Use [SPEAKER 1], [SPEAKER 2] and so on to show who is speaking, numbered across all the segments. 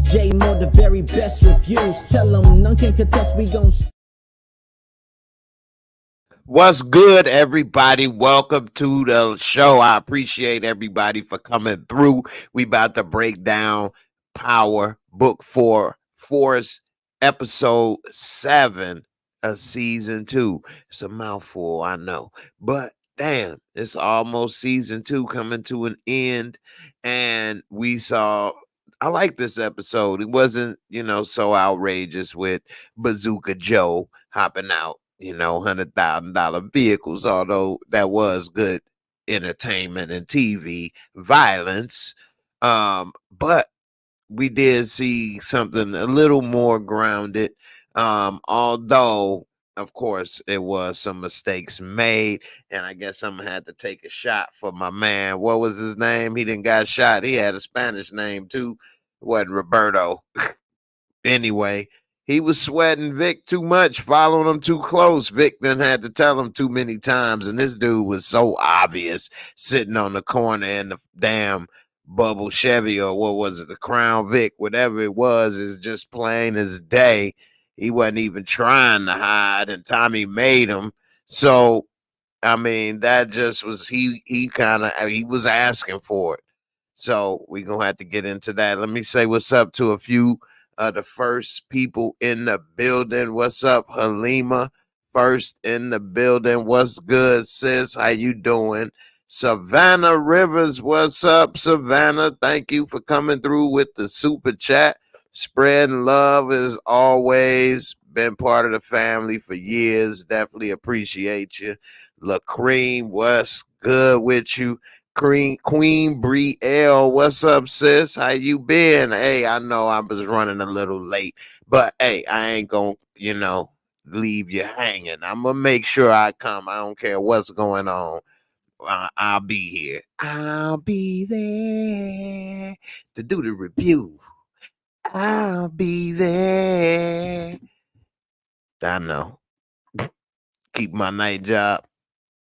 [SPEAKER 1] J Moore, the very best reviews. Tell them none can contest, we gon'
[SPEAKER 2] What's good, everybody? Welcome to the show. I appreciate everybody for coming through. We about to break down Power Book 4, Force, Episode 7 of Season 2. It's a mouthful, I know. But damn, it's almost Season 2 coming to an end. And I like this episode. It wasn't, so outrageous with Bazooka Joe hopping out, $100,000 vehicles, although that was good entertainment and TV violence. But we did see something a little more grounded. Although, of course, it was some mistakes made, and I guess I'm gonna have to take a shot for my man. What was his name? He didn't got shot. He had a Spanish name too. It wasn't Roberto. Anyway, he was sweating Vic too much, following him too close. Vic then had to tell him too many times, and this dude was so obvious sitting on the corner in the damn bubble Chevy, or what was it, the Crown Vic, whatever it was, is just plain as day. He wasn't even trying to hide, and Tommy made him. So, I mean, that just was, he was asking for it. So we're going to have to get into that. Let me say what's up to a few the first people in the building. What's up, Halima? First in the building. What's good, sis? How you doing? Savannah Rivers, what's up, Savannah? Thank you for coming through with the super chat. Spreading love as always. Been part of the family for years. Definitely appreciate you. LaCream, what's good with you? Queen Brielle, what's up, sis? How you been? Hey, I know I was running a little late, but hey, I ain't gonna, leave you hanging. I'm gonna make sure I come. I don't care what's going on. I'll be here. I'll be there to do the review. I'll be there. I know. Keep my night job.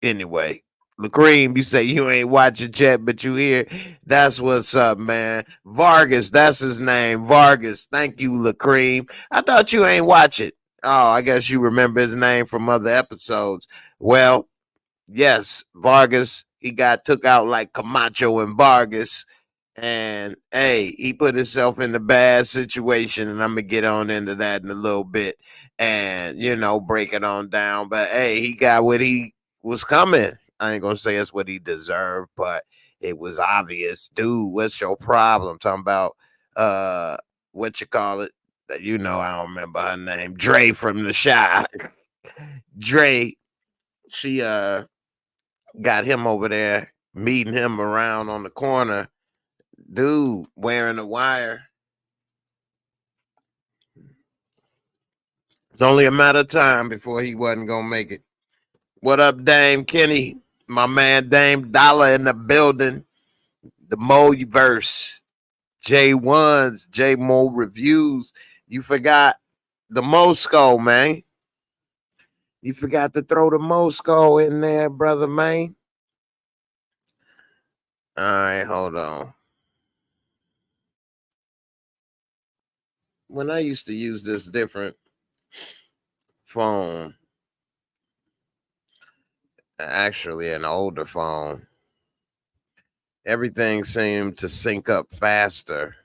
[SPEAKER 2] Anyway. LaCream, you say you ain't watching yet, but you here. That's what's up, man. Vargas, that's his name. Vargas. Thank you, LaCream. I thought you ain't watch it. Oh, I guess you remember his name from other episodes. Well, yes, Vargas, he got took out like Camacho and Vargas. And hey, he put himself in a bad situation, and I'm gonna get on into that in a little bit and break it on down. But hey, he got what he was coming. I ain't gonna say it's what he deserved, but it was obvious. Dude, what's your problem? Talking about what you call it? I don't remember her name. Dre from the Shy. Dre, she got him over there, meeting him around on the corner. Dude wearing a wire. It's only a matter of time before he wasn't gonna make it. What up, Dame Kenny? My man Dame Dollar in the building. The Moverse. J1's, JAYMOOREREVIEWS. You forgot the Moorescore, man. You forgot to throw the Moorescore in there, brother, man. All right, hold on. When I used to use this different phone, actually an older phone, everything seemed to sync up faster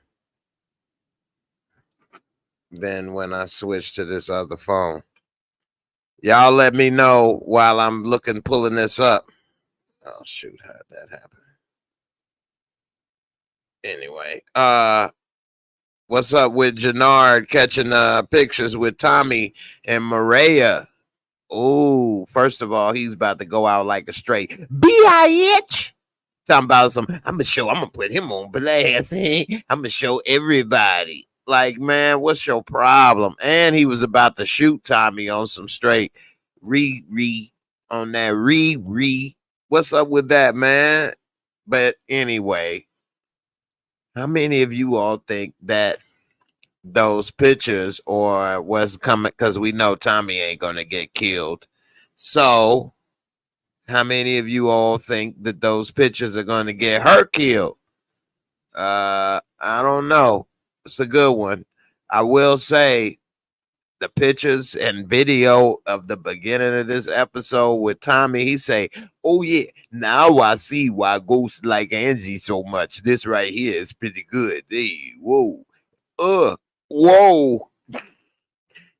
[SPEAKER 2] than when I switched to this other phone. Y'all let me know while I'm pulling this up. Oh shoot, how'd that happen? Anyway, what's up with Jannard catching pictures with Tommy and Maria? Oh, first of all, he's about to go out like a straight bitch. Talking about I'm gonna put him on blast. I'm gonna show everybody. Like, man, what's your problem? And he was about to shoot Tommy on some straight on that. What's up with that, man? But anyway, how many of you all think that those pictures or what's coming, because we know Tommy ain't gonna get killed? So how many of you all think that those pictures are gonna get her killed? I don't know. It's a good one. I will say the pictures and video of the beginning of this episode with Tommy, he say, "Oh yeah, now I see why ghosts like Angie so much. This right here is pretty good. Hey, whoa, whoa."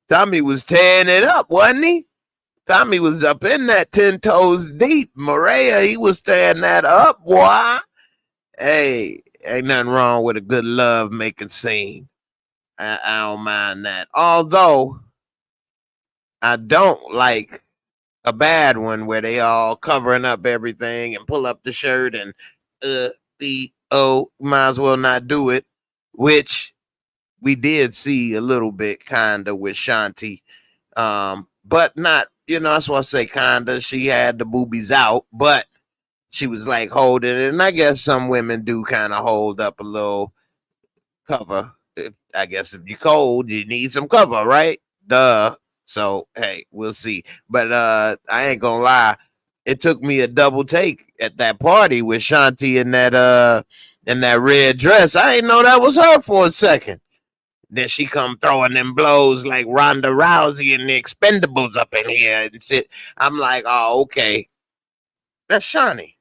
[SPEAKER 2] Tommy was tearing it up, wasn't he? Tommy was up in that 10 toes deep. Maria, he was tearing that up, boy. Hey, ain't nothing wrong with a good love making scene. I don't mind that. Although I don't like a bad one where they all covering up everything and pull up the shirt and might as well not do it, which we did see a little bit kinda with Shanti. But not, that's why I say kinda. She had the boobies out, but she was like holding it. And I guess some women do kind of hold up a little cover. I guess if you're cold, you need some cover, right? Duh. So hey, we'll see. But I ain't gonna lie, it took me a double take at that party with Shanti in that red dress. I didn't know that was her for a second. Then she come throwing them blows like Ronda Rousey and the Expendables up in here and shit. I'm like, oh, okay. That's Shani.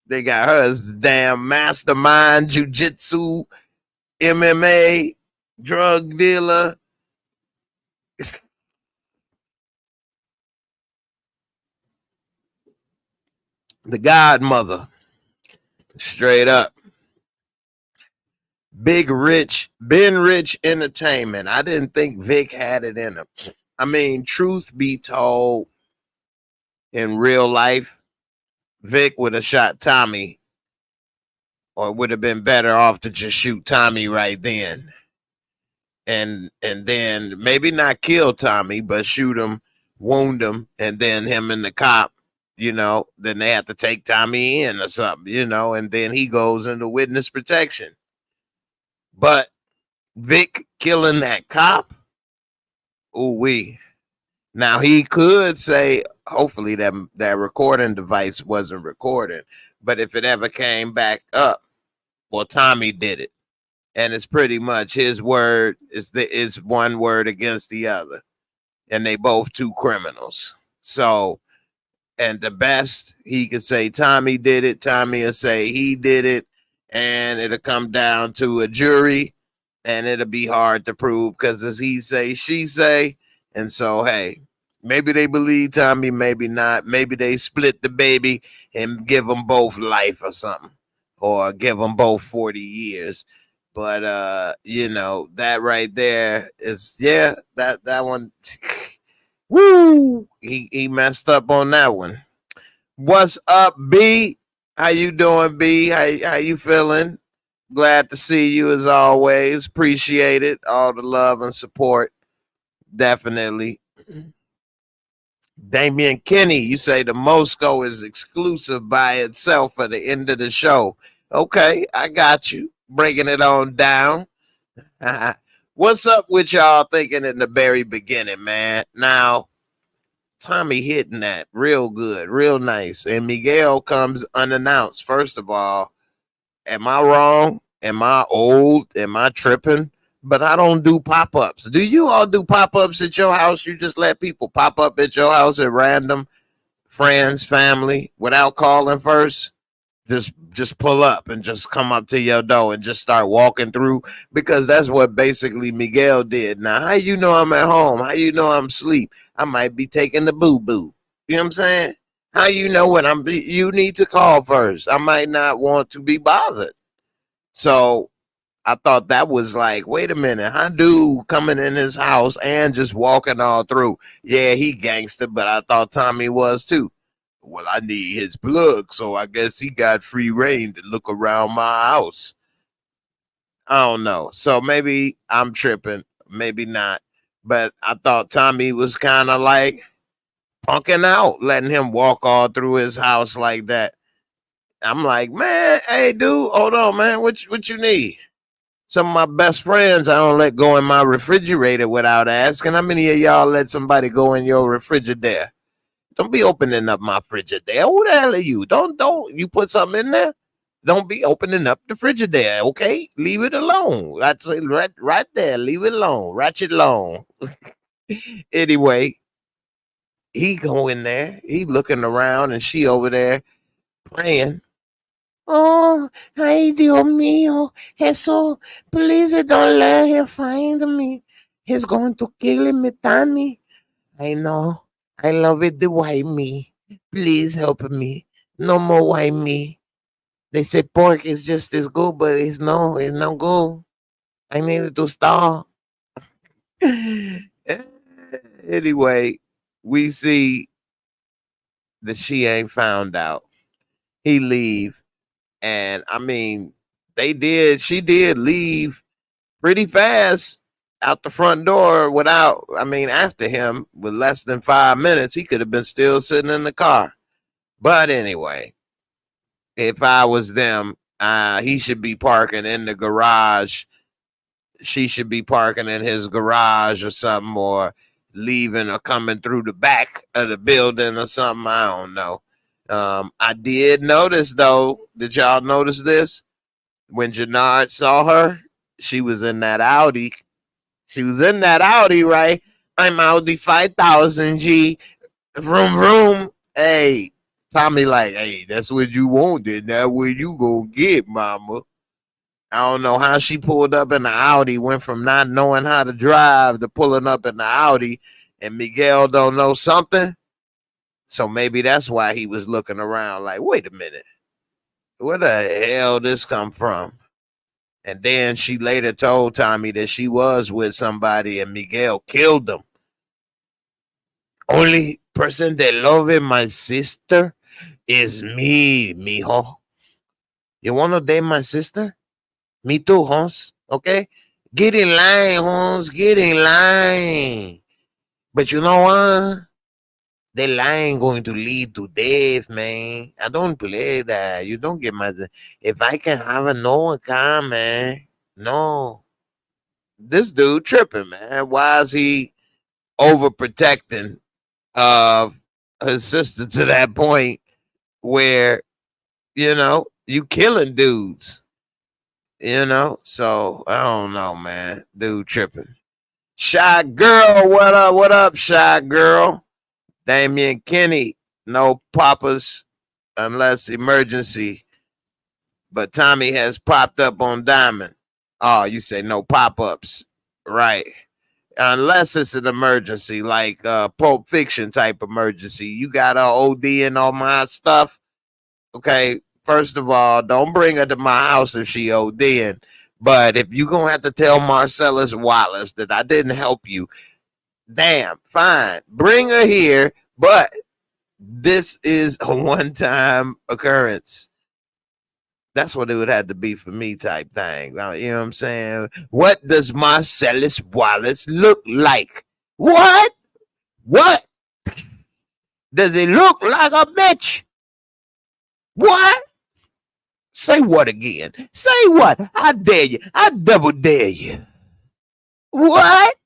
[SPEAKER 2] They got her as damn mastermind, jujitsu, MMA, drug dealer. The godmother. Straight up. Ben Rich Entertainment. I didn't think Vic had it in him. I mean, truth be told, in real life, Vic would have shot Tommy, or would have been better off to just shoot Tommy right then. And then maybe not kill Tommy, but shoot him, wound him, and then him and the cop, then they have to take Tommy in or something, and then he goes into witness protection. But Vic killing that cop, ooh-wee. Now he could say, hopefully that recording device wasn't recording, but if it ever came back up, well, Tommy did it. And it's pretty much his word is one word against the other. And they both two criminals. So, and the best, he could say Tommy did it, Tommy will say he did it, and it'll come down to a jury, and it'll be hard to prove because as he say, she say. And so, hey, maybe they believe Tommy, maybe not. Maybe they split the baby and give them both life or something, or give them both 40 years. But that right there is, that one. Woo! He messed up on that one. What's up, B? How you doing, B? How you feeling? Glad to see you as always. Appreciate it. All the love and support. Definitely. Damian Kenny, you say the Moorescore is exclusive by itself for the end of the show. Okay, I got you. Breaking it on down. What's up with y'all thinking in the very beginning, man? Now, Tommy hitting that real good, real nice. And Miguel comes unannounced. First of all, am I wrong? Am I old? Am I tripping? But I don't do pop-ups. Do you all do pop-ups at your house? You just let people pop up at your house at random, friends, family, without calling first? Just pull up and just come up to your door and just start walking through, because that's what basically Miguel did. Now, how you know I'm at home? How you know I'm asleep? I might be taking the boo-boo. You know what I'm saying? How you know when you need to call first? I might not want to be bothered. So I thought that was like, wait a minute, how dude coming in his house and just walking all through? Yeah, he gangster, but I thought Tommy was too. Well, I need his plug, so I guess he got free reign to look around my house. I don't know. So maybe I'm tripping, maybe not. But I thought Tommy was kind of like punking out, letting him walk all through his house like that. I'm like, man, hey, dude, hold on, man. What you need? Some of my best friends, I don't let go in my refrigerator without asking. How many of y'all let somebody go in your refrigerator? Don't be opening up my Frigidaire. Who the hell are you? Don't you put something in there? Don't be opening up the Frigidaire, okay? Leave it alone. I'd say right there, leave it alone. Ratchet alone. Anyway, he go in there, he looking around, and she over there praying. Oh, ay, Dios mío, eso, please don't let him find me. He's going to kill me, Tommy. I know. I love it, the why me. Please help me. No more why me. They say pork is just as good, but it's no good. I needed to stop. Anyway, we see that she ain't found out. He leave. And I mean, she did leave pretty fast out the front door after him with less than 5 minutes. He could have been still sitting in the car. But anyway, if I was them, he should be parking in the garage. She should be parking in his garage or something, or leaving or coming through the back of the building or something. I don't know. I did notice, though. Did y'all notice this? When Jannard saw her, she was in that Audi. She was in that Audi, right? I'm Audi 5000 G. Vroom, vroom. Hey, Tommy like, hey, that's what you wanted. That's what you gonna get, mama. I don't know how she pulled up in the Audi, went from not knowing how to drive to pulling up in the Audi, and Miguel don't know something. So maybe that's why he was looking around like, wait a minute. Where the hell this come from? And then she later told Tommy that she was with somebody and Miguel killed them. Only person that loved my sister is me, mijo. You want to date my sister? Me too, Hans. Okay? Get in line, Hans. Get in line. But you know what? The line going to lead to death, man. I don't play that. You don't get my... If I can have a no car, man. No. This dude tripping, man. Why is he overprotecting his sister to that point where, you killing dudes? So I don't know, man. Dude tripping. Shy girl, what up? What up, shy girl? Damian Kenny, no poppers unless emergency. But Tommy has popped up on Diamond. Oh, you say no pop-ups. Right. Unless it's an emergency, like Pulp Fiction type emergency. You got OD and all my stuff. Okay, first of all, don't bring her to my house if she ODing. But if you're going to have to tell Marcellus Wallace that I didn't help you, damn, fine. Bring her here, but this is a one-time occurrence. That's what it would have to be for me type thing. You know what I'm saying? What does Marcellus Wallace look like? What? What? Does he look like a bitch? What? Say what again? Say what? I dare you. I double dare you. What?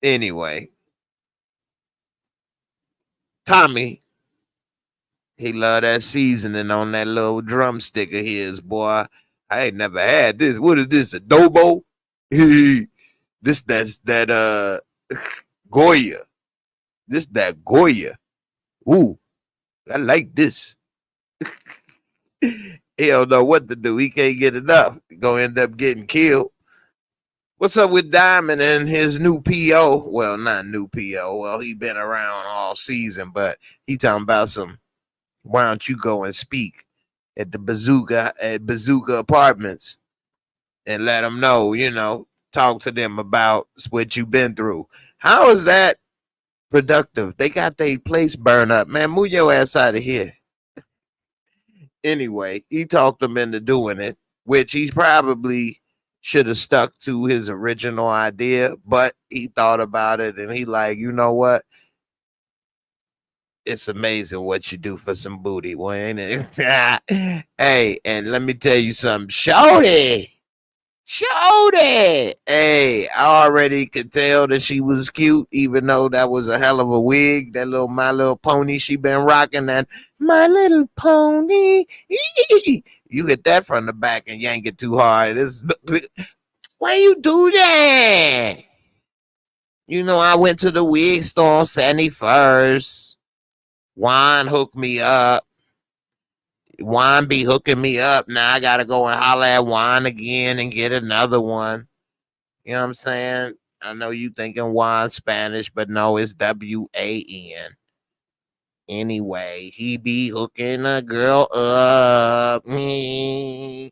[SPEAKER 2] Anyway. Tommy, he love that seasoning on that little drumstick of his, boy. I ain't never had this. What is this? Adobo? That Goya. This that Goya. Ooh, I like this. He don't know what to do. He can't get enough. He gonna end up getting killed. What's up with Diamond and his new PO? Well, not new PO. Well, he been around all season, but he talking about some, why don't you go and speak at the Bazooka Apartments and let them know, talk to them about what you've been through. How is that productive? They got their place burned up. Man, move your ass out of here. Anyway, he talked them into doing it, which he probably should have stuck to his original idea, but he thought about it and he like, you know what? It's amazing what you do for some booty, Wayne. Hey, and let me tell you something. Shorty, Shorty. Hey, I already could tell that she was cute, even though that was a hell of a wig. That little My Little Pony she been rocking, that My Little Pony. You hit that from the back and yank it too hard. Why you do that? You know, I went to the wig store on 71st. Juan hooked me up. Juan be hooking me up. Now I gotta go and holler at Juan again and get another one. You know what I'm saying? I know you thinking Juan Spanish, but no, it's WAN. Anyway, he be hooking a girl up. Hey.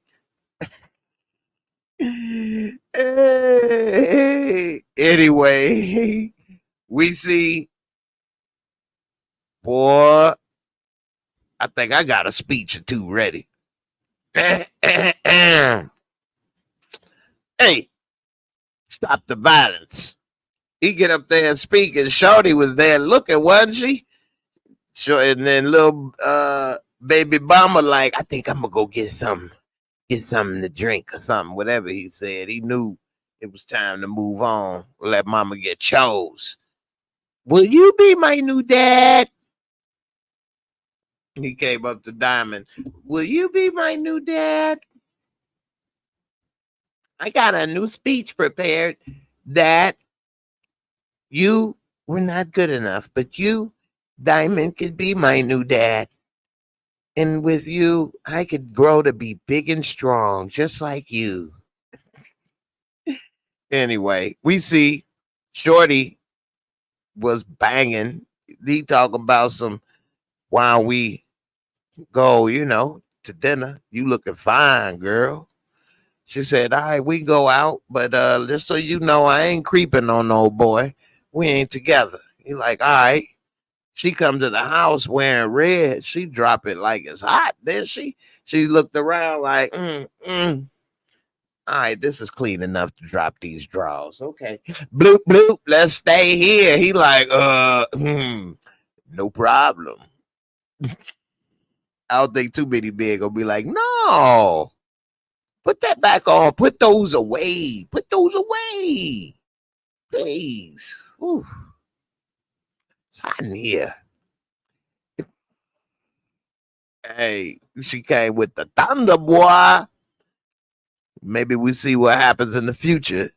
[SPEAKER 2] Anyway, we see, boy, I think I got a speech or two ready. Hey, stop the violence. He get up there and speak, and Shorty was there looking, wasn't she? Sure, and then little baby Bomber like, I think I'm gonna go get something to drink or something, whatever he said. He knew it was time to move on. Let mama get chose. Will you be my new dad? He came up to Diamond. Will you be my new dad? I got a new speech prepared that you were not good enough, but you, Diamond, could be my new dad. And with you, I could grow to be big and strong, just like you. Anyway, we see Shorty was banging. He talking about some, while we go, to dinner. You looking fine, girl. She said, all right, we go out, but just so you know, I ain't creeping on no boy. We ain't together. He like, all right. She come to the house wearing red. She drop it like it's hot. Then she looked around like, all right, this is clean enough to drop these drawers. Okay. Bloop, bloop, let's stay here. He like, no problem. I don't think too many men gonna be like, no. Put that back on. Put those away. Put those away. Please. Whew. It's hot in here. Hey, she came with the thunder, boy. Maybe we see what happens in the future.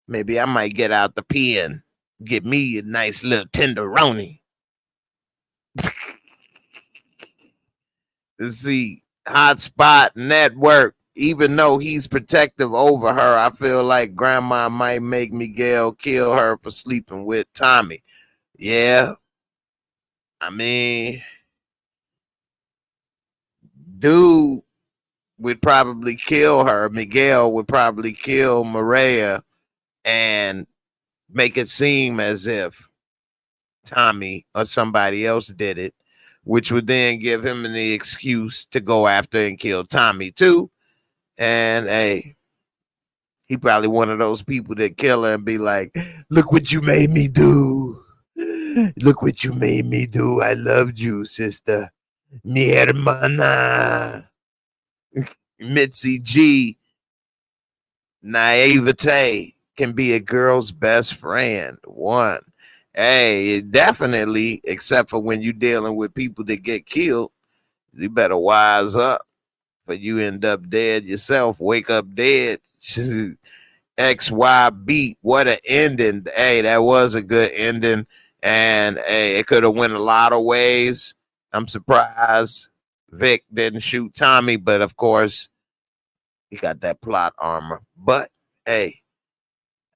[SPEAKER 2] Maybe I might get out the pen, get me a nice little tenderoni. Let's see, Hotspot Network. Even though he's protective over her, I feel like Grandma might make Miguel kill her for sleeping with Tommy. Yeah, I mean, dude would probably kill her. Miguel would probably kill Maria and make it seem as if Tommy or somebody else did it, which would then give him the excuse to go after and kill Tommy too. And hey, he probably one of those people that kill her and be like, look what you made me do. Look what you made me do. I loved you, sister. Mi hermana. Mitzi G. Naivete can be a girl's best friend. One. Hey, definitely, except for when you're dealing with people that get killed, you better wise up. For you end up dead yourself, wake up dead. XY beat. What an ending. Hey, that was a good ending. And hey, it could have went a lot of ways. I'm surprised Vic didn't shoot Tommy, but of course, he got that plot armor. But hey,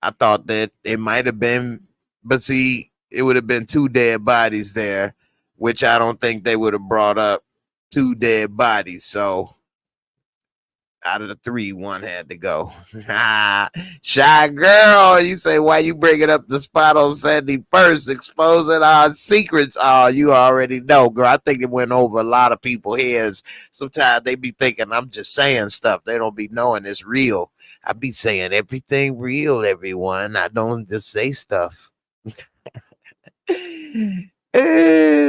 [SPEAKER 2] I thought that it might have been, but see, it would have been two dead bodies there, which I don't think they would have brought up two dead bodies. So out of the three, one had to go. Shy girl, you say, why you bringing up the spot on Sandy first, exposing our secrets? Oh, you already know, girl. I think it went over a lot of people's heads. Sometimes they be thinking I'm just saying stuff. They don't be knowing it's real. I be saying everything real, everyone. I don't just say stuff.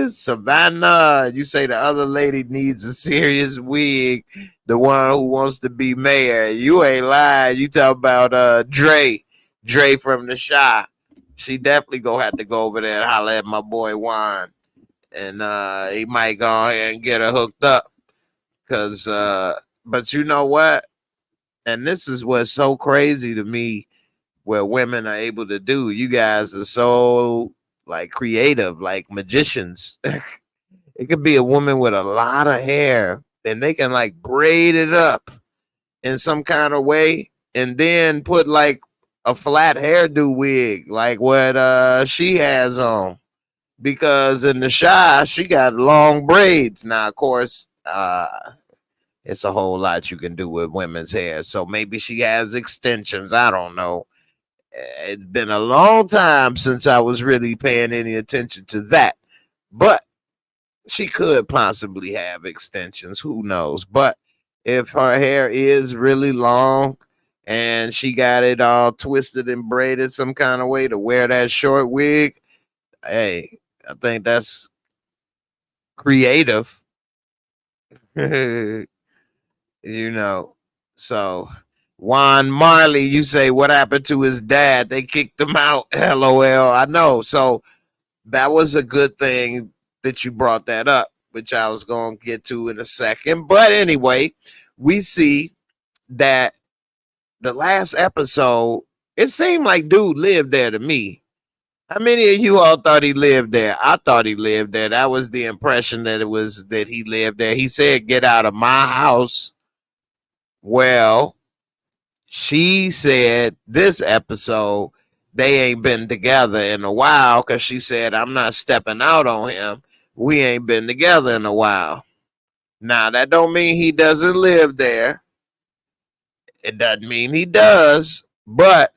[SPEAKER 2] Savannah, you say the other lady needs a serious wig. The one who wants to be mayor. You ain't lying. You talk about Dre from the Shy. She definitely gonna have to go over there and holler at my boy Juan, and he might go ahead and get her hooked up. Cause, but you know what? And this is what's so crazy to me, where women are able to do. You guys are so like creative, like magicians. It could be a woman with a lot of hair, and they can like braid it up in some kind of way, and then put like a flat hairdo wig, like what she has on. Because in the Shy, she got long braids. Now, of course, it's a whole lot you can do with women's hair. So maybe she has extensions. I don't know. It's been a long time since I was really paying any attention to that. But she could possibly have extensions. Who knows? But if her hair is really long and she got it all twisted and braided some kind of way to wear that short wig, hey, I think that's creative. You know. So Juan Marley, you say what happened to his dad? They kicked him out. LOL. I know. So that was a good thing that you brought that up, which I was going to get to in a second. But anyway, we see that the last episode, it seemed like dude lived there to me. How many of you all thought he lived there? I thought he lived there. That was the impression that it was that he lived there. He said, "Get out of my house." Well, she said this episode they ain't been together in a while because she said, "I'm not stepping out on him. We ain't been together in a while." Now, that don't mean he doesn't live there. It doesn't mean he does, but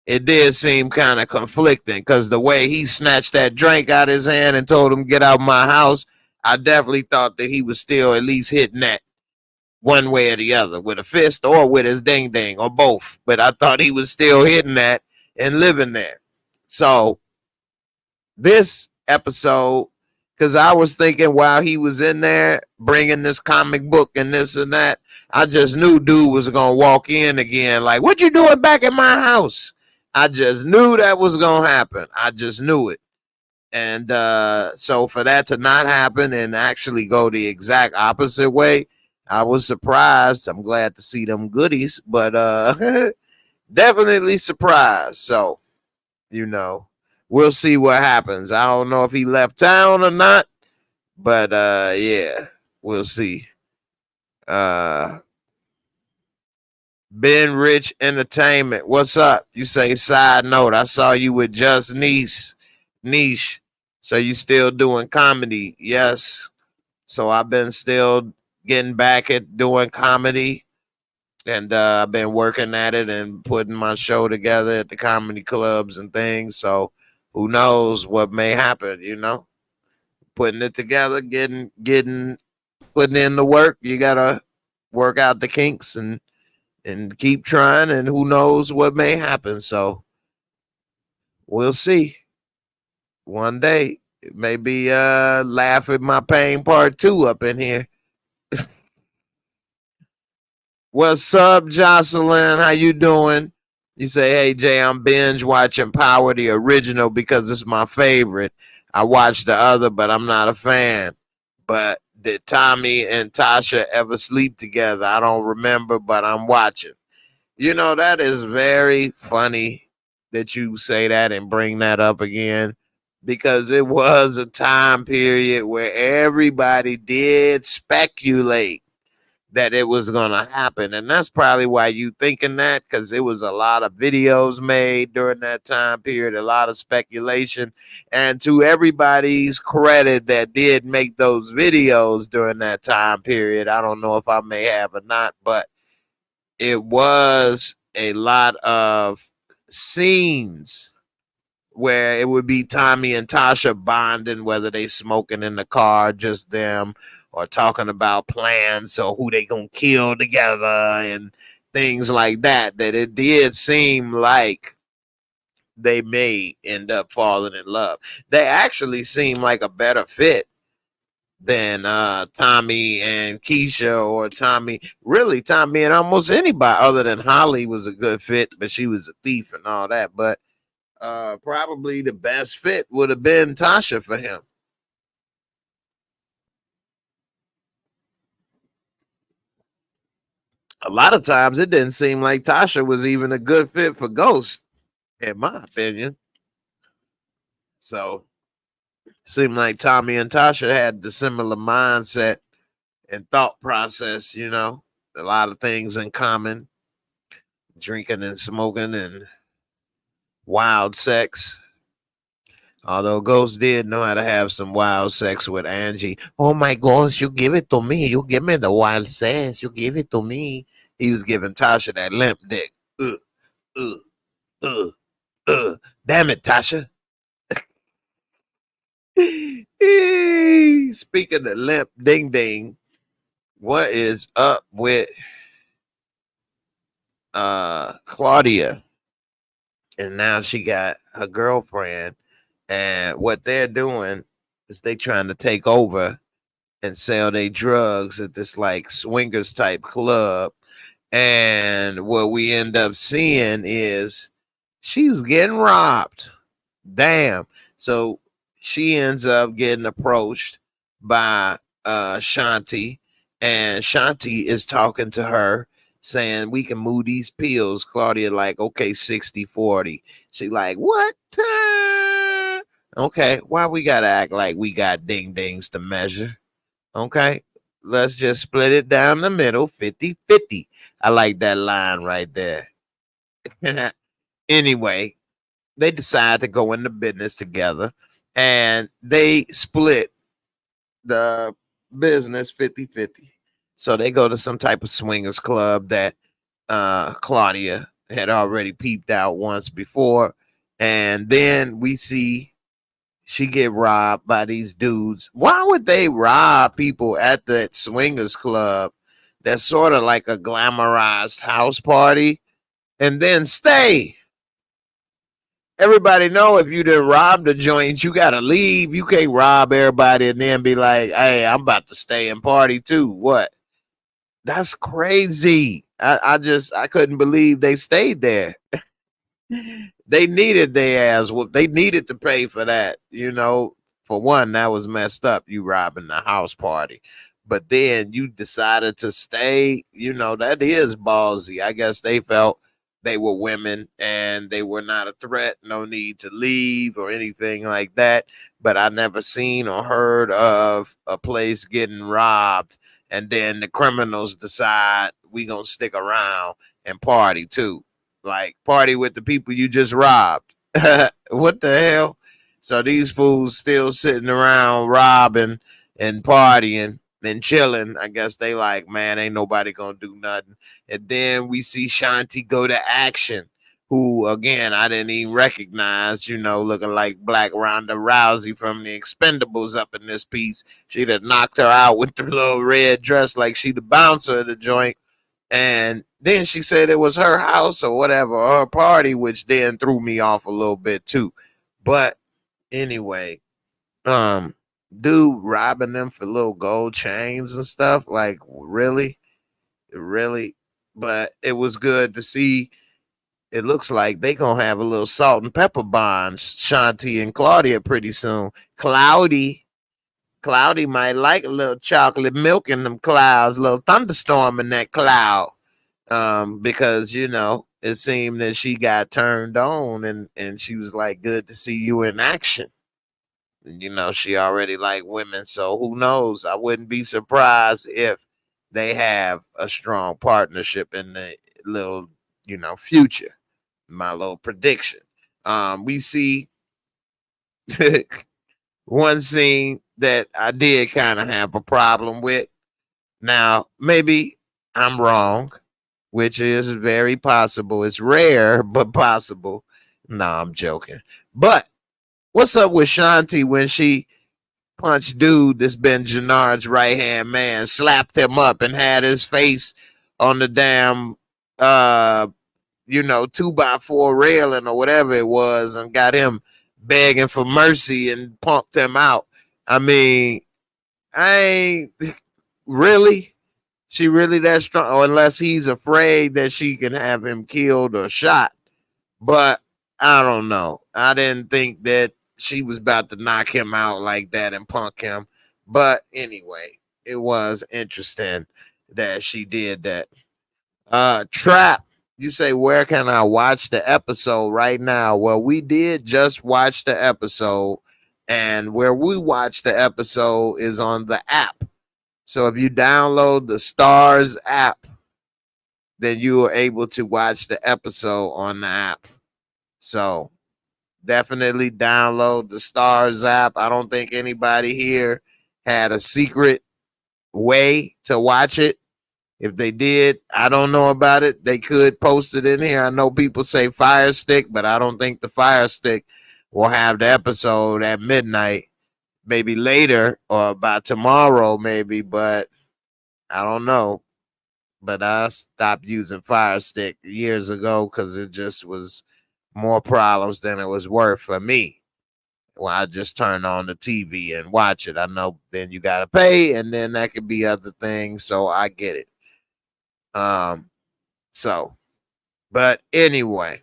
[SPEAKER 2] it did seem kind of conflicting because the way he snatched that drink out of his hand and told him, "Get out my house," I definitely thought that he was still at least hitting that one way or the other, with a fist or with his ding ding or both. But I thought he was still hitting that and living there. So this episode, because I was thinking while he was in there bringing this comic book and this and that, I just knew dude was going to walk in again like, "What you doing back in my house?" I just knew that was going to happen. I just knew it. And so for that to not happen and actually go the exact opposite way, I was surprised. I'm glad to see them goodies, but definitely surprised. So, you know, we'll see what happens. I don't know if he left town or not, but yeah, we'll see. Ben Rich Entertainment, what's up? You say side note, I saw you with Just Niche. So you still doing comedy? Yes. So I've been still getting back at doing comedy, and I've been working at it and putting my show together at the comedy clubs and things. So who knows what may happen, you know? Putting it together, putting in the work. You gotta work out the kinks and keep trying, and who knows what may happen. So we'll see. One day, maybe Laugh at My Pain Part 2 up in here. What's up, Jocelyn? How you doing? You say, "Hey Jay, I'm binge watching Power the original because it's my favorite. I watched the other, but I'm not a fan. But did Tommy and Tasha ever sleep together? I don't remember, but I'm watching." You know, that is very funny that you say that and bring that up again, because it was a time period where everybody did speculate that it was going to happen. And that's probably why you thinking that, because it was a lot of videos made during that time period, a lot of speculation. And to everybody's credit that did make those videos during that time period, I don't know if I may have or not, but it was a lot of scenes where it would be Tommy and Tasha bonding, whether they smoking in the car, just them, or talking about plans, so who they gonna kill together and things like that. That it did seem like they may end up falling in love. They actually seem like a better fit than Tommy and Keisha, or Tommy and almost anybody other than Holly was a good fit, but she was a thief and all that. But probably the best fit would have been Tasha for him. A lot of times it didn't seem like Tasha was even a good fit for Ghost, in my opinion. So seemed like Tommy and Tasha had the similar mindset and thought process, you know, a lot of things in common, drinking and smoking and wild sex. Although Ghost did know how to have some wild sex with Angie. Oh my gosh, you give it to me. You give me the wild sex. You give it to me. He was giving Tasha that limp dick. Uh, uh, uh, Damn it, Tasha. Speaking of limp ding ding, what is up with Claudia? And now she got her girlfriend, and what they're doing is they trying to take over and sell their drugs at this like swingers type club. And what we end up seeing is she was getting robbed. Damn. So she ends up getting approached by Shanti, and Shanti is talking to her saying we can move these pills. Claudia like, okay, 60-40. She like, what? Okay, why we gotta act like we got ding dings to measure? Okay, let's just split it down the middle, 50-50. I like that line right there. Anyway, they decide to go into business together, and they split the business 50-50. So they go to some type of swingers club that Claudia had already peeped out once before. And then we see she get robbed by these dudes. Why would they rob people at that swingers club that's sort of like a glamorized house party and then stay? Everybody know if you done rob the joint, you gotta leave. You can't rob everybody and then be like, hey, I'm about to stay and party too. What? That's crazy. I couldn't believe they stayed there. They needed their ass. They needed to pay for that. You know, for one, that was messed up. You robbing the house party, but then you decided to stay. You know, that is ballsy. I guess they felt they were women and they were not a threat. No need to leave or anything like that. But I never seen or heard of a place getting robbed and then the criminals decide we gonna stick around and party too. Like party with the people you just robbed. What the hell? So these fools still sitting around robbing and partying and chilling. I guess they like, man, ain't nobody gonna do nothing. And then we see Shanti go to action, who again I didn't even recognize, you know, looking like Black Ronda Rousey from the Expendables up in this piece. She'd have knocked her out with the little red dress like she the bouncer of the joint. And then she said it was her house or whatever, or her party, which then threw me off a little bit too. But anyway, dude robbing them for little gold chains and stuff, like really. But it was good to see. It looks like they gonna have a little salt and pepper bond, Shanti and Claudia, pretty soon. Cloudy might like a little chocolate milk in them clouds, a little thunderstorm in that cloud. Because you know it seemed that she got turned on, and she was like, good to see you in action. And you know she already like women, so who knows? I wouldn't be surprised if they have a strong partnership in the little, you know, future. My little prediction. We see one scene that I did kind of have a problem with. Now, maybe I'm wrong, which is very possible. It's rare, but possible. No, I'm joking. But what's up with Shanti when she punched dude that's been Jannard's right hand man, slapped him up and had his face on the damn 2x4 railing or whatever it was and got him begging for mercy and pumped him out. I mean, I ain't really. She really that strong, or unless he's afraid that she can have him killed or shot. But I don't know. I didn't think that she was about to knock him out like that and punk him. But anyway, it was interesting that she did that. Trap, you say, where can I watch the episode right now? Well, we did just watch the episode, and where we watched the episode is on the app. So if you download the Stars app, then you are able to watch the episode on the app. So definitely download the Stars app. I don't think anybody here had a secret way to watch it. If they did, I don't know about it. They could post it in here. I know people say Fire Stick, but I don't think the Fire Stick will have the episode at midnight. Maybe later or by tomorrow, maybe, but I don't know. But I stopped using Fire Stick years ago because it just was more problems than it was worth for me. Well, I just turn on the TV and watch it. I know then you got to pay, and then that could be other things. So I get it. But anyway,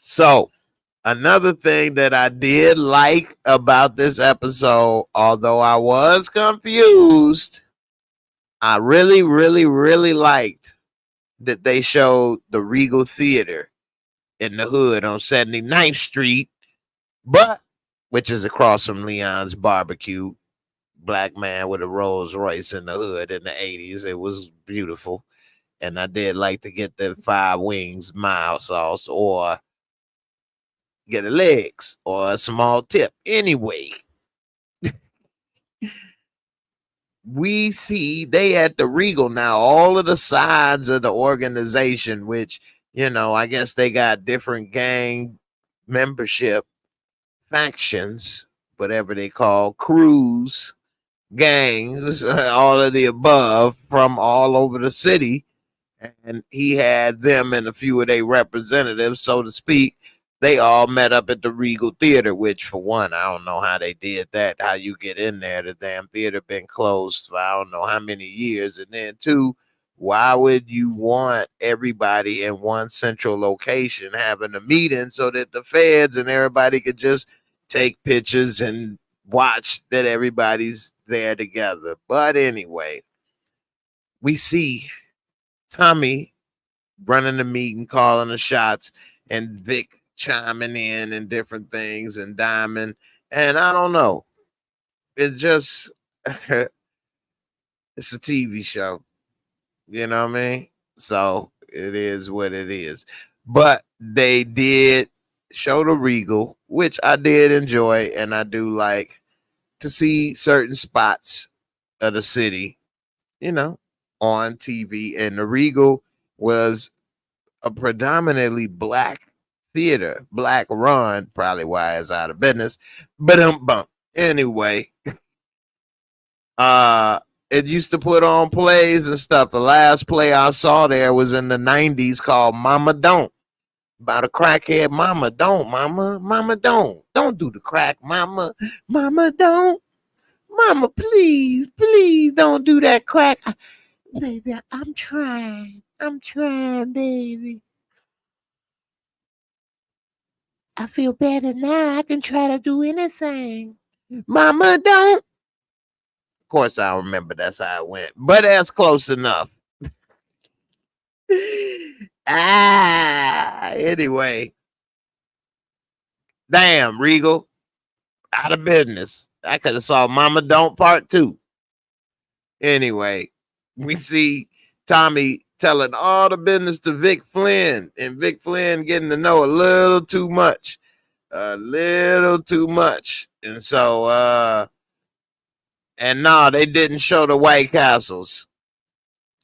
[SPEAKER 2] so another thing that I did like about this episode, although I was confused, I really, really, really liked that they showed the Regal Theater in the hood on 79th Street, which is across from Leon's Barbecue. Black man with a Rolls Royce in the hood in the 80s. It was beautiful. And I did like to get the 5 wings mild sauce or get a legs or a small tip. Anyway, we see they at the Regal now, all of the sides of the organization, which, I guess they got different gang membership factions, whatever they call crews, gangs, all of the above from all over the city. And he had them and a few of their representatives, so to speak. They all met up at the Regal Theater, which for one, I don't know how they did that, how you get in there. The damn theater been closed for I don't know how many years. And then two, why would you want everybody in one central location having a meeting so that the feds and everybody could just take pictures and watch that everybody's there together? But anyway, we see Tommy running the meeting, calling the shots, and Vic chiming in and different things, and Diamond. And I don't know. It just, it's a TV show. You know what I mean? So it is what it is. But they did show the Regal, which I did enjoy, and I do like to see certain spots of the city, on TV. And the Regal was a predominantly black theater, black run, probably why it's out of business. But anyway, it used to put on plays and stuff. The last play I saw there was in the 90s called Mama Don't, about a crackhead. Mama don't do the crack. Mama don't, mama please don't do that crack. Baby, I'm trying, baby. I feel better now. I can try to do anything. Mama don't. Of course, I remember that's how it went, but that's close enough. Anyway. Damn, Regal. Out of business. I could have saw Mama Don't Part 2. Anyway, we see Tommy telling all the business to Vic Flynn, and Vic Flynn getting to know a little too much. And so, and no, they didn't show the White Castles.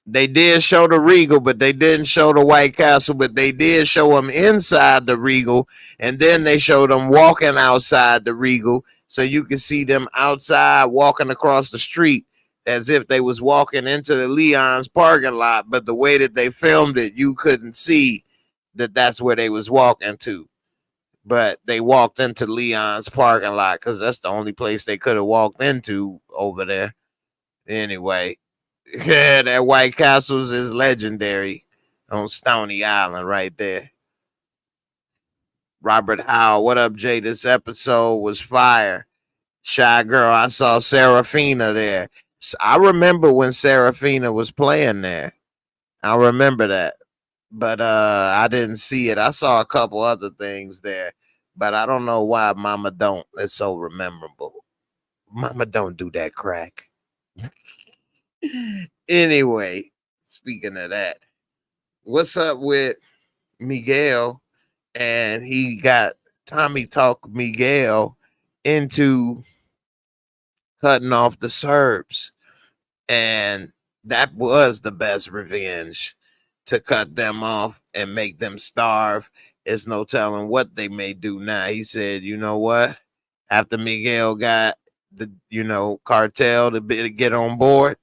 [SPEAKER 2] They did show the Regal, but they didn't show the White Castle, but they did show them inside the Regal, and then they showed them walking outside the Regal, so you could see them outside walking across the street as if they was walking into the Leon's parking lot, but the way that they filmed it, you couldn't see that's where they was walking to. But they walked into Leon's parking lot because that's the only place they could have walked into over there. Anyway, yeah, that White Castles is legendary on Stony Island right there. Robert Howe, what up, Jay? This episode was fire. Shy Girl, I saw Serafina there. I remember when Serafina was playing there. I remember that. But I didn't see it. I saw a couple other things there. But I don't know why Mama Don't is so memorable. Mama Don't do that crack. Anyway, speaking of that, what's up with Miguel? And he got Tommy talk Miguel into cutting off the Serbs. And that was the best revenge, to cut them off and make them starve. It's no telling what they may do now. He said, you know what? After Miguel got the, cartel to get on board,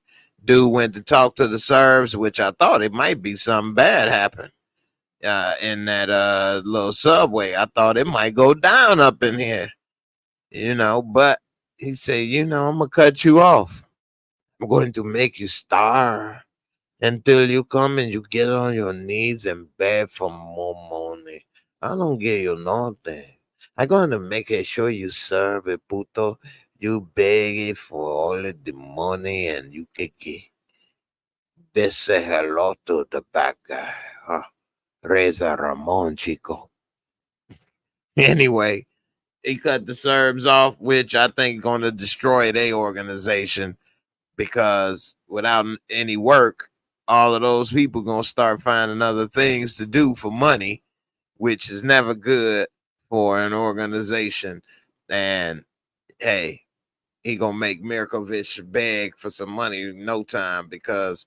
[SPEAKER 2] dude went to talk to the Serbs, which I thought it might be something bad happen in that little subway. I thought it might go down up in here, but he said, I'm going to cut you off. I'm going to make you starve until you come and you get on your knees and beg for more money. I don't give you nothing. I'm going to make sure you serve it, puto. You beg it for all of the money and you can get. They say hello to the bad guy. Reza Ramon, chico. Anyway, he cut the Serbs off, which I think going to destroy their organization, because without any work, all of those people going to start finding other things to do for money, which is never good for an organization. And hey, he going to make Mirkovic beg for some money in no time, because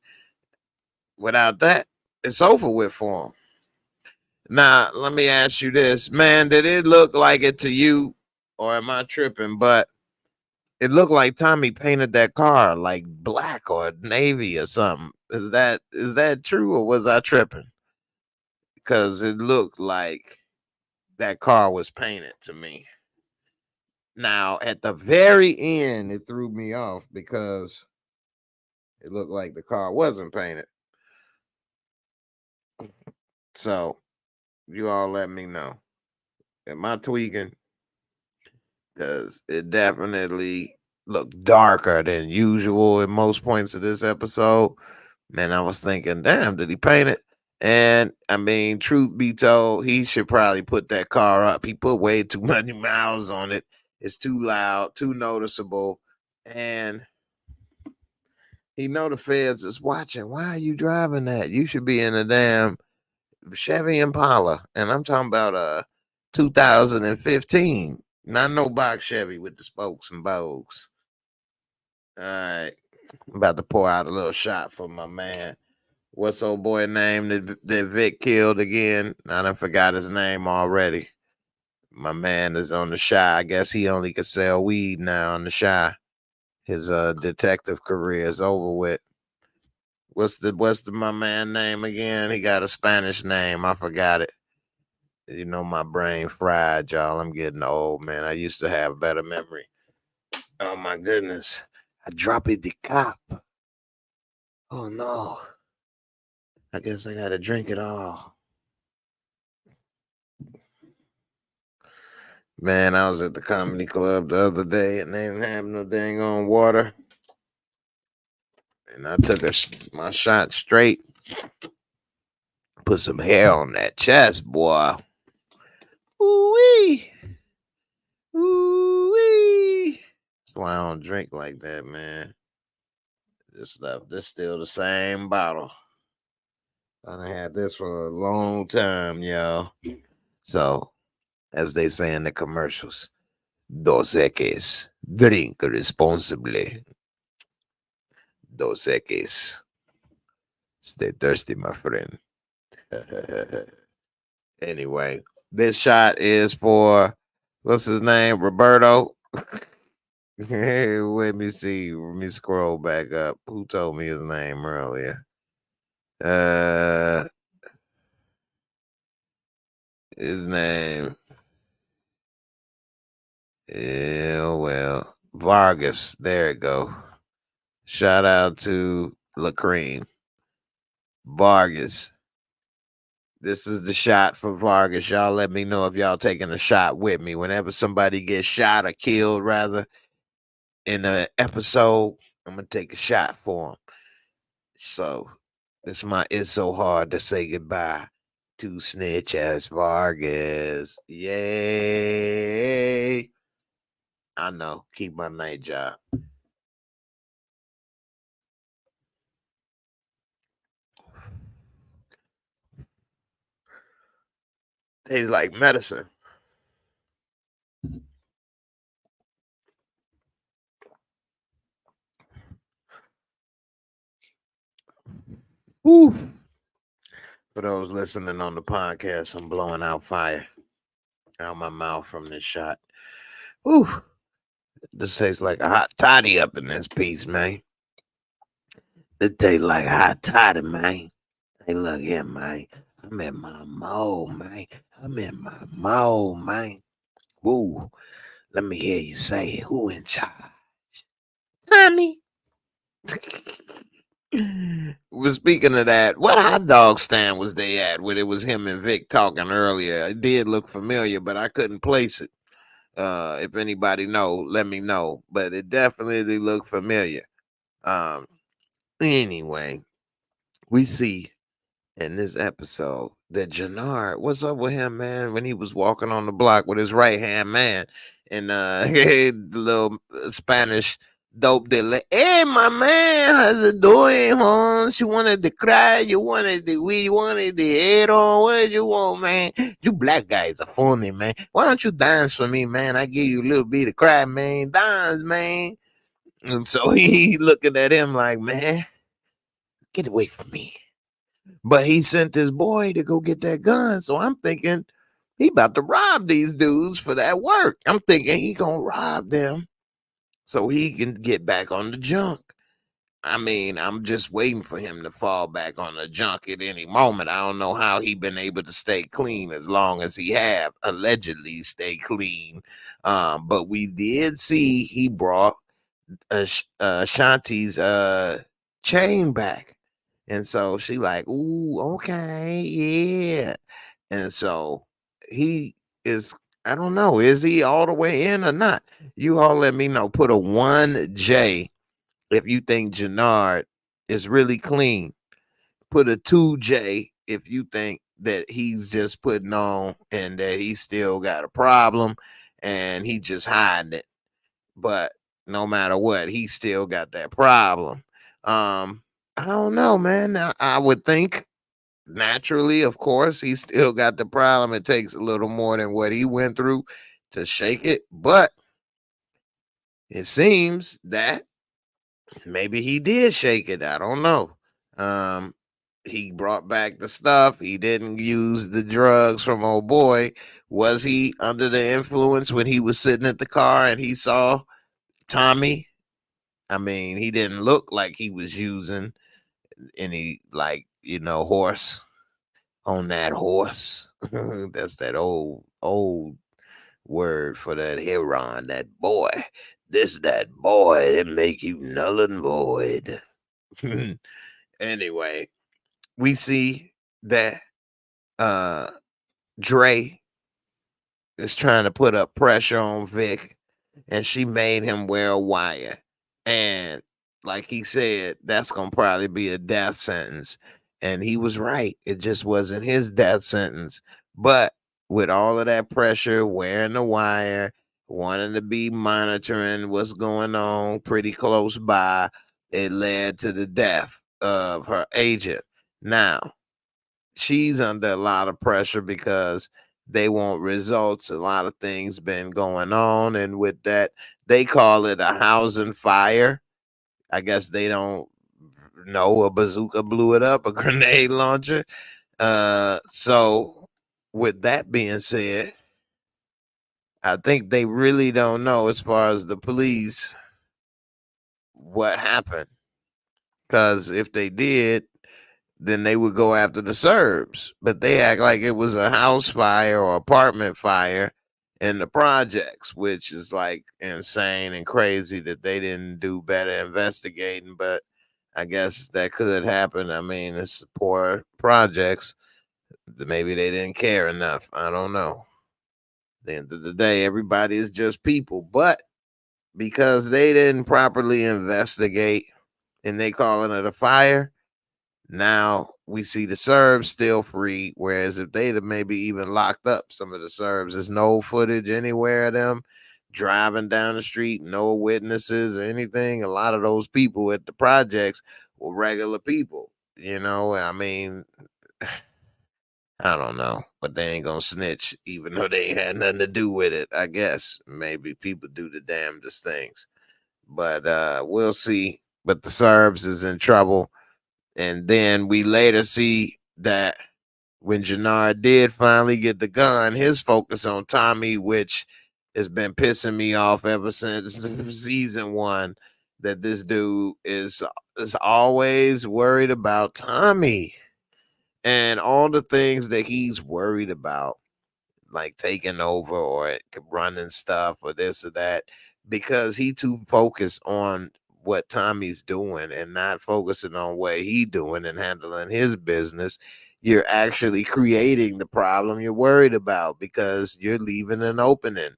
[SPEAKER 2] without that, it's over with for him. Now, let me ask you this, man. Did it look like it to you, or am I tripping? But it looked like Tommy painted that car like black or navy or something. Is that true, or was I tripping? Because it looked like that car was painted to me. Now, at the very end, it threw me off because it looked like the car wasn't painted. So, you all let me know. Am I tweaking? Because it definitely looked darker than usual in most points of this episode. And I was thinking, damn, did he paint it? And I mean, truth be told, he should probably put that car up. He put way too many miles on it. It's too loud, too noticeable. And he know the feds is watching. Why are you driving that? You should be in a damn Chevy Impala. And I'm talking about 2015. Not no box Chevy with the spokes and bows. All right. I'm about to pour out a little shot for my man. What's old boy name that Vic killed again? I done forgot his name already. My man is on the Shy. I guess he only could sell weed now on the Shy. His detective career is over with. What's the my man name again? He got a Spanish name. I forgot it. You know, my brain fried, y'all. I'm getting old, man. I used to have better memory. Oh my goodness. I dropped the cup. Oh no. I guess I gotta drink it all. Man, I was at the comedy club the other day and they didn't have no dang on water. And I took my shot straight. Put some hair on that chest, boy. Ooh-wee. Ooh-wee. That's why I don't drink like that, man. This still the same bottle. I done had this for a long time, y'all. So, as they say in the commercials, Dos Equis, drink responsibly. Dos Equis. Stay thirsty, my friend. Anyway, this shot is for, what's his name? Roberto. Hey, let me see. Let me scroll back up. Who told me his name earlier? his name. Yeah, well, Vargas. There it go. Shout out to Lacream. Vargas. This is the shot for Vargas. Y'all let me know if y'all taking a shot with me. Whenever somebody gets shot or killed, rather, in an episode, I'm gonna take a shot for them. So it's so hard to say goodbye to snitch ass Vargas. Yay. I know. Keep my night job. Tastes like medicine. Woo. For those listening on the podcast, I'm blowing out fire out my mouth from this shot. Woo. This tastes like a hot toddy up in this piece, man. It tastes like hot toddy, man. Hey, look here, man. I'm in my mode, man. I'm in my mode, man. Woo. Let me hear you say it. Who in charge? Tommy. Well, speaking of that, what hot dog stand was they at when it was him and Vic talking earlier? It did look familiar, but I couldn't place it. If anybody know, let me know. But it definitely looked familiar. Anyway, we see in this episode that Jannard, what's up with him, man? When he was walking on the block with his right hand man, and the little Spanish dope dealer, hey, my man, how's it doing, Hans? You wanted to cry? You wanted the head on? What you want, man? You black guys are funny, man. Why don't you dance for me, man? I give you a little bit of cry, man. Dance, man. And so he looking at him like, man, get away from me. But he sent his boy to go get that gun. So I'm thinking he about to rob these dudes for that work. I'm thinking he gonna rob them so he can get back on the junk. I mean, I'm just waiting for him to fall back on the junk at any moment. I don't know how he been able to stay clean as long as he have allegedly stay clean. But we did see he brought Shanti's chain back. And so she like, ooh, okay, yeah. And so he is, I don't know, is he all the way in or not? You all let me know. Put a 1J if you think Jannard is really clean. Put a 2J if you think that he's just putting on and that he still got a problem and he just hiding it. But no matter what, he still got that problem. I don't know, man. I would think naturally, of course, he still got the problem. It takes a little more than what he went through to shake it, but it seems that maybe he did shake it. I don't know. He brought back the stuff. He didn't use the drugs from old boy. Was he under the influence when he was sitting at the car and he saw Tommy? I mean, he didn't look like he was using any, like, horse on that horse. That's that old word for that heron, that boy. That boy that make you null and void. Anyway, we see that Dre is trying to put up pressure on Vic, and she made him wear a wire. And like he said, that's gonna probably be a death sentence. And he was right. It just wasn't his death sentence. But with all of that pressure, wearing the wire, wanting to be monitoring what's going on pretty close by, it led to the death of her agent. Now, she's under a lot of pressure because they want results. A lot of things been going on, and with that, they call it a housing fire. I guess they don't know a bazooka blew it up, a grenade launcher. So with that being said, I think they really don't know, as far as the police, what happened. Because if they did, then they would go after the Serbs. But they act like it was a house fire or apartment fire in the projects, which is like insane and crazy that they didn't do better investigating. But I guess that could happen. I mean, it's poor projects. Maybe they didn't care enough. I don't know. At the end of the day, everybody is just people. But because they didn't properly investigate and they calling it a fire, now we see the Serbs still free. Whereas if they'd have maybe even locked up some of the Serbs, there's no footage anywhere of them driving down the street, no witnesses or anything. A lot of those people at the projects were regular people. I mean, I don't know, but they ain't gonna snitch, even though they ain't had nothing to do with it. I guess maybe people do the damnedest things, but we'll see. But the Serbs is in trouble, and then we later see that when Jannard did finally get the gun, his focus on Tommy, which has been pissing me off ever since season one, that this dude is always worried about Tommy and all the things that he's worried about, like taking over or running stuff or this or that, because he too focused on what Tommy's doing and not focusing on what he doing and handling his business. You're actually creating the problem you're worried about because you're leaving an opening.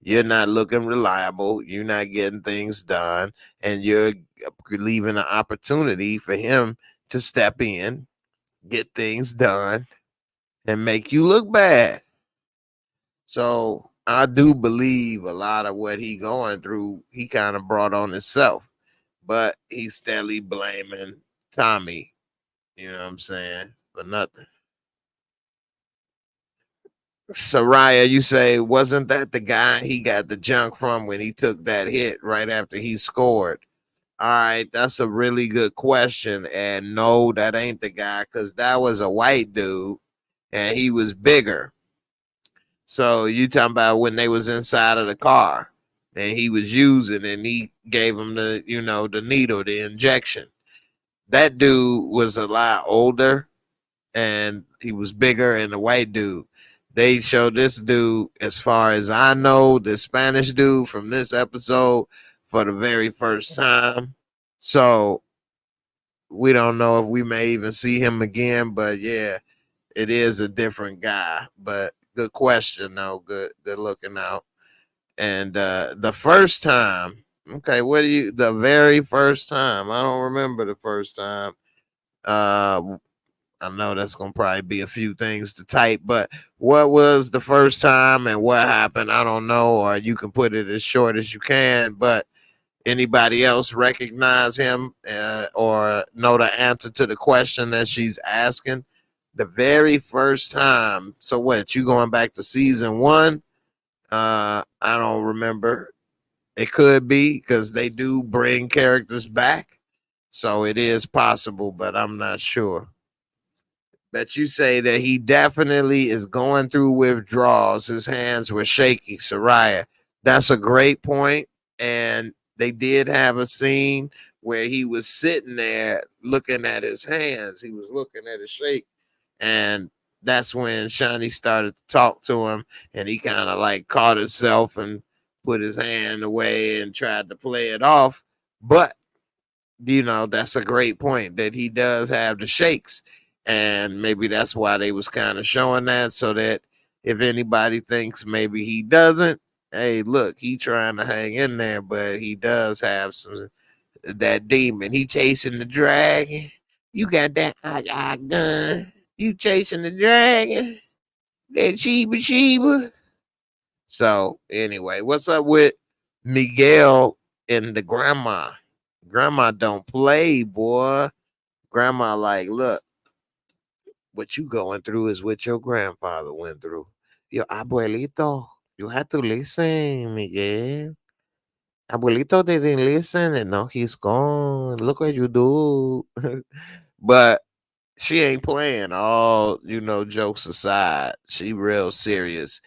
[SPEAKER 2] You're not looking reliable. You're not getting things done, and you're leaving an opportunity for him to step in, get things done, and make you look bad. So I do believe a lot of what he going through, he kind of brought on himself, but he's steadily blaming Tommy. You know what I'm saying? For nothing. Soraya, you say, wasn't that the guy he got the junk from when he took that hit right after he scored? All right, that's a really good question. And no, that ain't the guy, because that was a white dude and he was bigger. So you talking about when they was inside of the car and he was using and he gave him the needle, the injection. That dude was a lot older and he was bigger, and the white dude. They showed this dude, as far as I know, the Spanish dude from this episode for the very first time. So we don't know if we may even see him again, but yeah, it is a different guy. But good question though. Good looking out. And the first time, okay, the very first time? I don't remember the first time. I know that's gonna probably be a few things to type, but what was the first time and what happened? I don't know, or you can put it as short as you can. But anybody else recognize him or know the answer to the question that she's asking? The very first time. So what? You going back to season one? I don't remember. It could be because they do bring characters back, so it is possible, but I'm not sure. That you say that he definitely is going through withdrawals. His hands were shaky, Soraya. That's a great point. And they did have a scene where he was sitting there looking at his hands. He was looking at his shake. And that's when Shani started to talk to him. And he kind of like caught himself and put his hand away and tried to play it off. But that's a great point that he does have the shakes, and maybe that's why they was kind of showing that, so that if anybody thinks maybe he doesn't, hey, look, he trying to hang in there, but he does have that demon. He chasing the dragon. You got that gun. You chasing the dragon. That Sheba. So anyway, what's up with Miguel and the grandma? Grandma don't play, boy. Grandma like, look, what you going through is what your grandfather went through. Your abuelito, you had to listen, Miguel. Abuelito didn't listen, and now he's gone. Look what you do. But she ain't playing. All jokes aside, she real serious,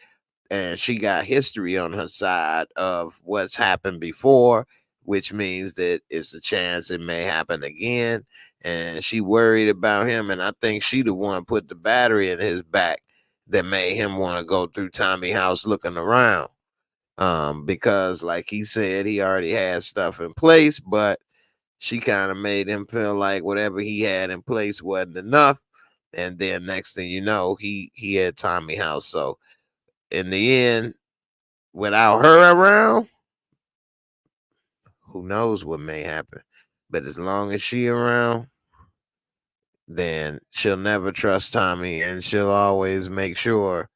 [SPEAKER 2] and she got history on her side of what's happened before, which means that it's a chance it may happen again. and she worried about him. And I think she the one put the battery in his back that made him want to go through Tommy house looking around. Because like he said, he already had stuff in place, but she kind of made him feel like whatever he had in place wasn't enough. And then next thing you know, he had Tommy house. So in the end, without her around, who knows what may happen. But as long as she around, then she'll never trust Tommy, and she'll always make sure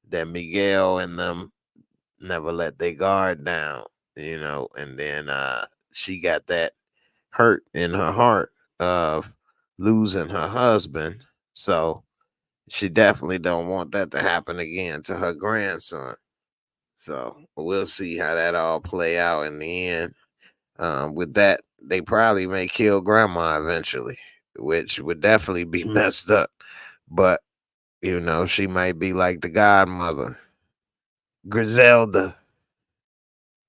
[SPEAKER 2] that Miguel and them never let their guard down, and then she got that hurt in her heart of losing her husband. So she definitely don't want that to happen again to her grandson. So we'll see how that all play out in the end. With that, they probably may kill grandma eventually, which would definitely be messed up. But she might be like the godmother, Griselda.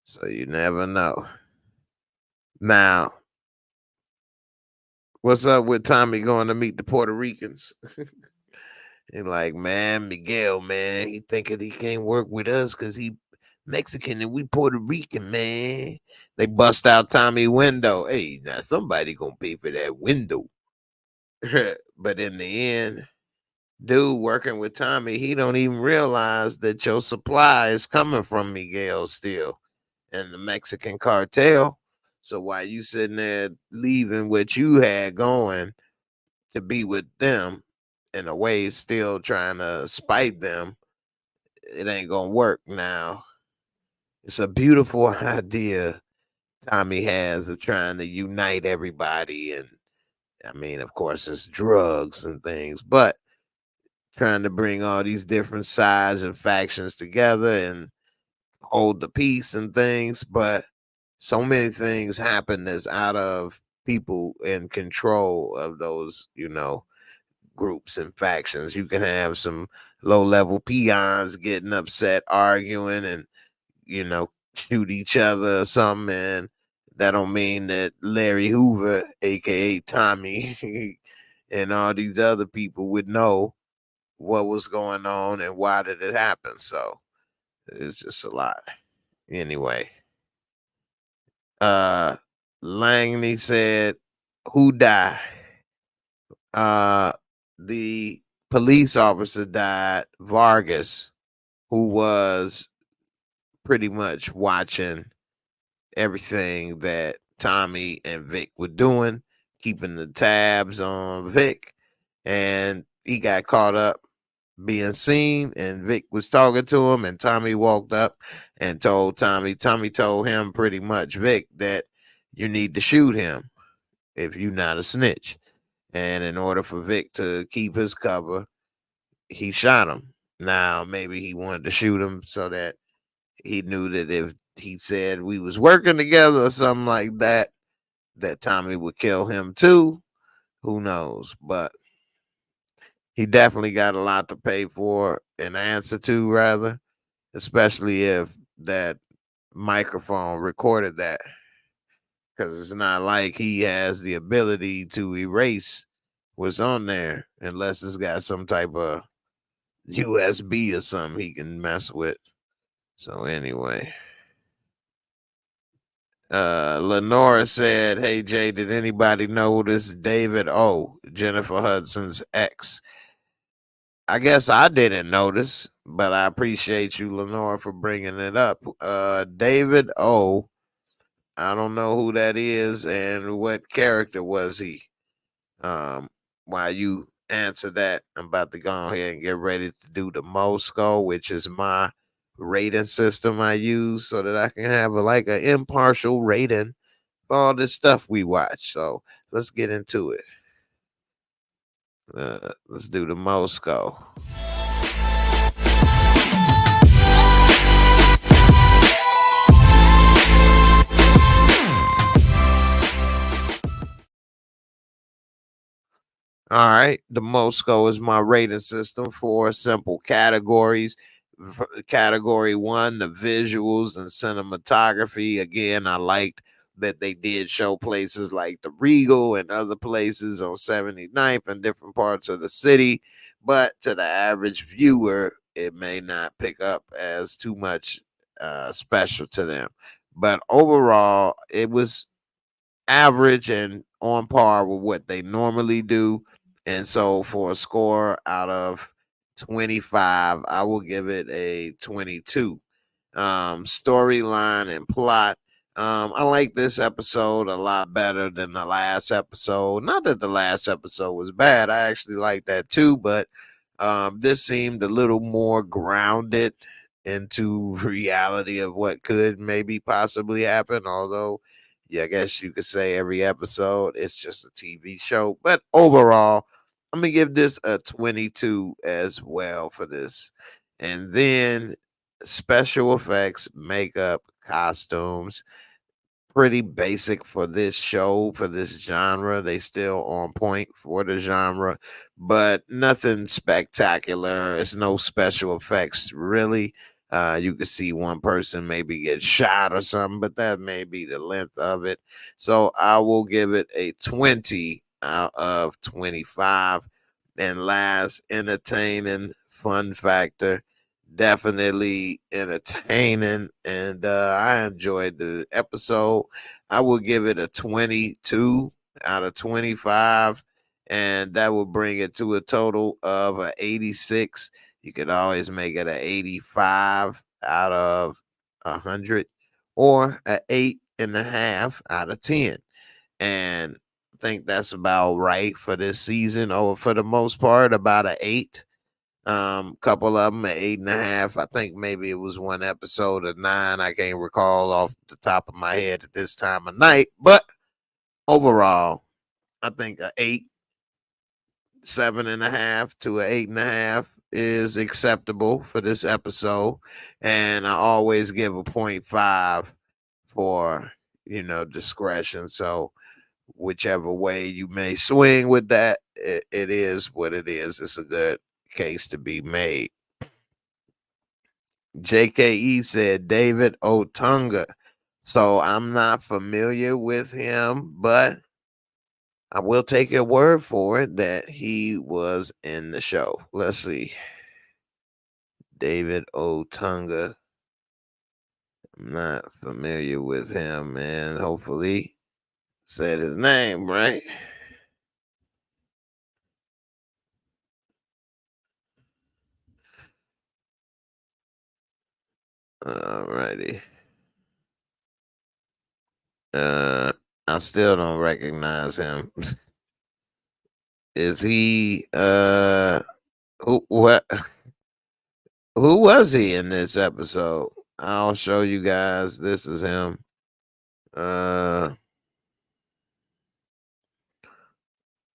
[SPEAKER 2] So you never know. Now, what's up with Tommy going to meet the Puerto Ricans? And like, man, Miguel, man, he thinking he can't work with us because he Mexican and we Puerto Rican, man. They bust out Tommy window. Hey, now somebody gonna pay for that window. But in the end, dude working with Tommy, he don't even realize that your supply is coming from Miguel still and the Mexican cartel. So while you sitting there leaving what you had going to be with them, in a way still trying to spite them, it ain't gonna work now. It's a beautiful idea Tommy has of trying to unite everybody. And I mean, of course, it's drugs and things, but trying to bring all these different sides and factions together and hold the peace and things. But so many things happen that's out of people in control of those, groups and factions. You can have some low level peons getting upset, arguing, and shoot each other or something. And that don't mean that Larry Hoover, aka Tommy, and all these other people would know what was going on and why did it happen. So it's just a lot. Anyway, Langley said, "Who died?" The police officer died, Vargas, who was pretty much watching everything that Tommy and Vic were doing, keeping the tabs on Vic, and he got caught up being seen, and Vic was talking to him, and Tommy walked up and told Tommy told him pretty much, Vic, that you need to shoot him if you're not a snitch. And in order for Vic to keep his cover, he shot him. Now, maybe he wanted to shoot him so that he knew that if he said we was working together or something like that, that Tommy would kill him too. Who knows? But he definitely got a lot to pay for, an answer to, rather, especially if that microphone recorded that. Because it's not like he has the ability to erase what's on there unless it's got some type of USB or something he can mess with. So anyway, Lenora said, "Hey Jay, did anybody notice David O, Jennifer Hudson's ex?" I guess I didn't notice, but I appreciate you, Lenora, for bringing it up. David O, I don't know who that is and what character was he. While you answer that, I'm about to go ahead and get ready to do the Moorescore, which is my rating system I use so that I can have like an impartial rating for all this stuff we watch. So let's get into it. Let's do the Moorescore. All right, the Moorescore is my rating system for simple categories. Category 1, the visuals and cinematography. Again, I liked that they did show places like the Regal and other places on 79th and different parts of the city. But to the average viewer, it may not pick up as too much special to them. But overall, it was average and on par with what they normally do. And so for a score out of 25, I will give it a 22. Storyline and plot. I like this episode a lot better than the last episode. Not that the last episode was bad. I actually like that too, but this seemed a little more grounded into reality of what could maybe possibly happen. Although, yeah, I guess you could say every episode it's just a TV show. But overall, I'm gonna give this a 22 as well for this. And then special effects, makeup, costumes, pretty basic for this show, for this genre. They still on point for the genre, but nothing spectacular. It's no special effects really. You could see one person maybe get shot or something, but that may be the length of it. So I will give it a 20 out of 25. And last, entertaining fun factor, definitely entertaining, and I enjoyed the episode. I will give it a 22 out of 25, and that will bring it to a total of a 86. You could always make it a 85 out of 100 or a 8.5 out of 10. And I think that's about right for this season, or for the most part about a 8. Couple of them at 8.5. I think maybe it was one episode of 9. I can't recall off the top of my head at this time of night. But overall, I think a 8, 7.5 to a 8.5 is acceptable for this episode. And I always give a 0.5 for, discretion. So whichever way you may swing with that, it is what it is. It's a good case to be made. JKE said David Otunga. So I'm not familiar with him, but I will take your word for it that he was in the show. Let's see. David Otunga. I'm not familiar with him, man. Hopefully said his name right. Alrighty. I still don't recognize him. Is he what who was he in this episode? I'll show you guys. This is him.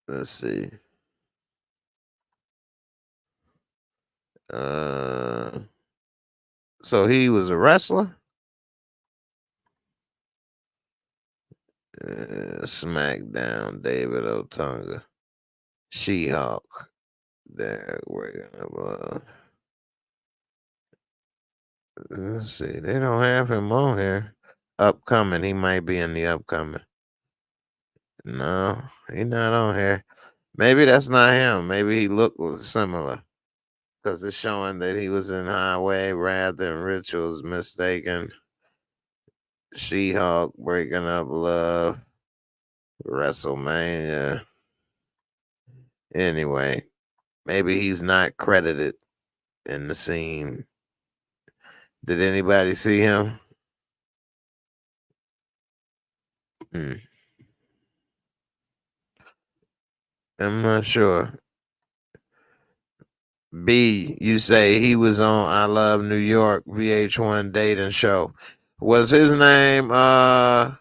[SPEAKER 2] Let's see. So he was a wrestler? SmackDown, David Otunga. She-Hulk. There, we're gonna let's see. They don't have him on here. Upcoming. He might be in the upcoming. No, he's not on here. Maybe that's not him. Maybe he looked similar. Because it's showing that he was in Highway rather than Rituals. Mistaken. She-Hulk, Breaking Up Love, WrestleMania. Anyway, maybe he's not credited in the scene. Did anybody see him? I'm not sure. B, you say he was on I Love New York VH1 dating show. Was his name like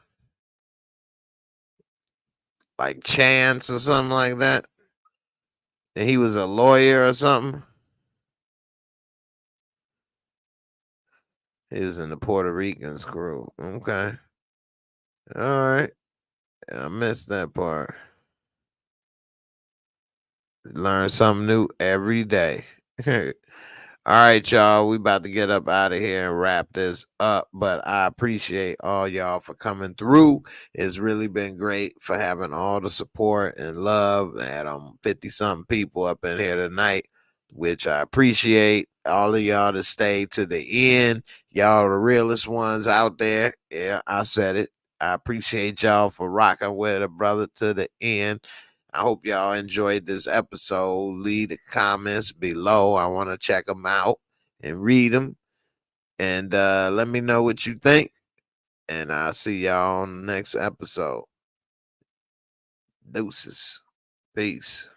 [SPEAKER 2] Chance or something like that? And he was a lawyer or something? He was in the Puerto Ricans crew. Okay. All right. I missed that part. Learn something new every day. All right, y'all. We about to get up out of here and wrap this up. But I appreciate all y'all for coming through. It's really been great for having all the support and love. And 50 something people up in here tonight, which I appreciate. All of y'all to stay to the end. Y'all the realest ones out there. Yeah, I said it. I appreciate y'all for rocking with a brother to the end. I hope y'all enjoyed this episode. Leave the comments below. I want to check them out and read them. And let me know what you think. And I'll see y'all on the next episode. Deuces. Peace.